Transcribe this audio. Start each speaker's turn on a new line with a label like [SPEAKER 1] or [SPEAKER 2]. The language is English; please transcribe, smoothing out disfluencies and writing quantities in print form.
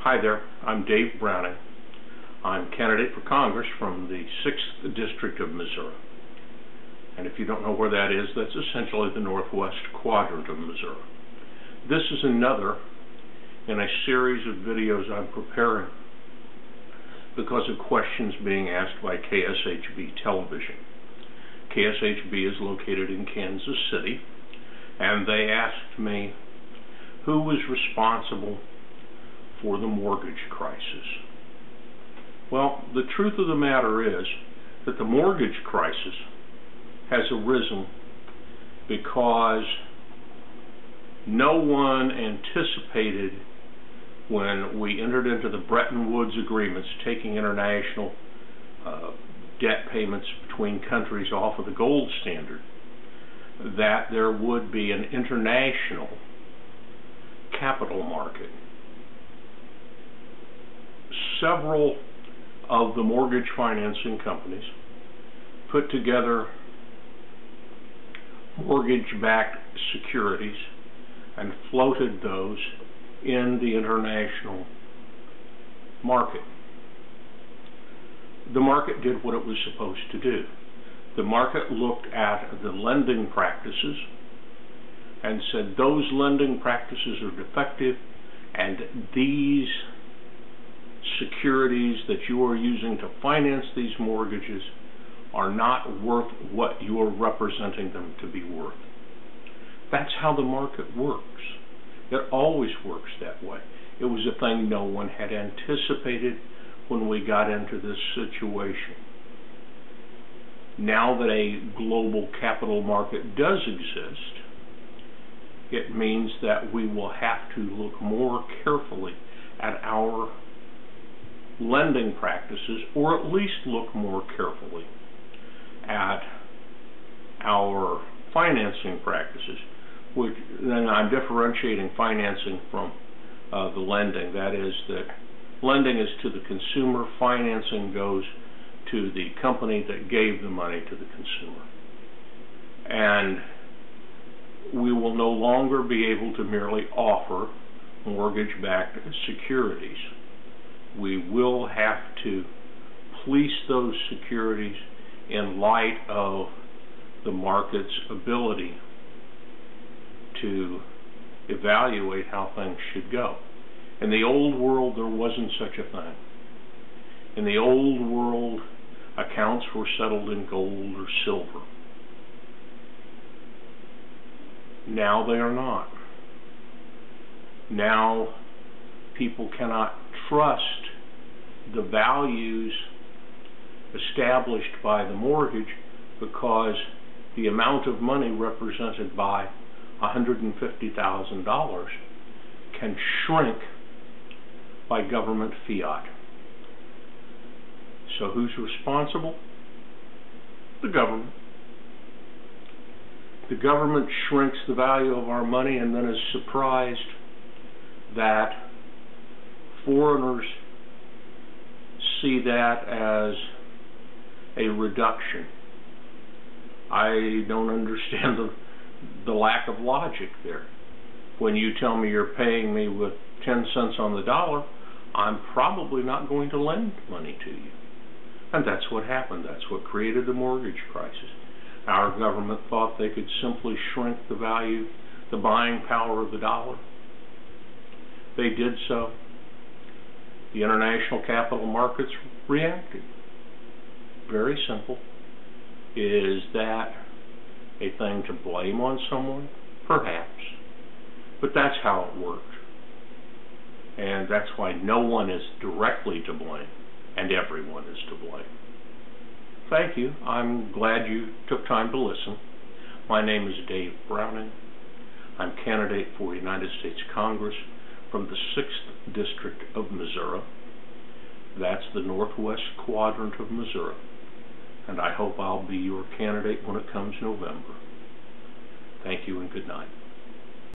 [SPEAKER 1] Hi there, I'm Dave Browning. I'm candidate for Congress from the 6th District of Missouri. And if you don't know where that is, that's essentially the northwest quadrant of Missouri. This is another in a series of videos I'm preparing because of questions being asked by KSHB Television. KSHB is located in Kansas City, and they asked me who was responsible for the mortgage crisis. Well, the truth of the matter is that the mortgage crisis has arisen because no one anticipated, when we entered into the Bretton Woods agreements taking international debt payments between countries off of the gold standard, that there would be an international capital market. Several of the mortgage financing companies put together mortgage-backed securities and floated those in the international market. The market did what it was supposed to do. The market looked at the lending practices and said those lending practices are defective, and these securities that you are using to finance these mortgages are not worth what you are representing them to be worth. That's how the market works. It always works that way. It was a thing no one had anticipated when we got into this situation. Now that a global capital market does exist, it means that we will have to look more carefully at our lending practices, or at least look more carefully at our financing practices. Which, then I'm differentiating financing from the lending. That is, that lending is to the consumer, financing goes to the company that gave the money to the consumer. And we will no longer be able to merely offer mortgage-backed securities. We will have to police those securities in light of the market's ability to evaluate how things should go. In the old world, there wasn't such a thing. In the old world, accounts were settled in gold or silver. Now they are not. Now people cannot trust the values established by the mortgage, because the amount of money represented by $150,000 can shrink by government fiat. So who's responsible? The government. The government shrinks the value of our money and then is surprised that foreigners see that as a reduction. I don't understand the lack of logic there. When you tell me you're paying me with 10 cents on the dollar, I'm probably not going to lend money to you. And that's what happened. That's what created the mortgage crisis. Our government thought they could simply shrink the value, the buying power of the dollar. They did so. The international capital markets reacted. Very simple. Is that a thing to blame on someone? Perhaps. But that's how it worked. And that's why no one is directly to blame, and everyone is to blame. Thank you. I'm glad you took time to listen. My name is Dave Browning. I'm candidate for United States Congress from the 6th District of Missouri. That's the northwest quadrant of Missouri. And I hope I'll be your candidate when it comes November. Thank you and good night.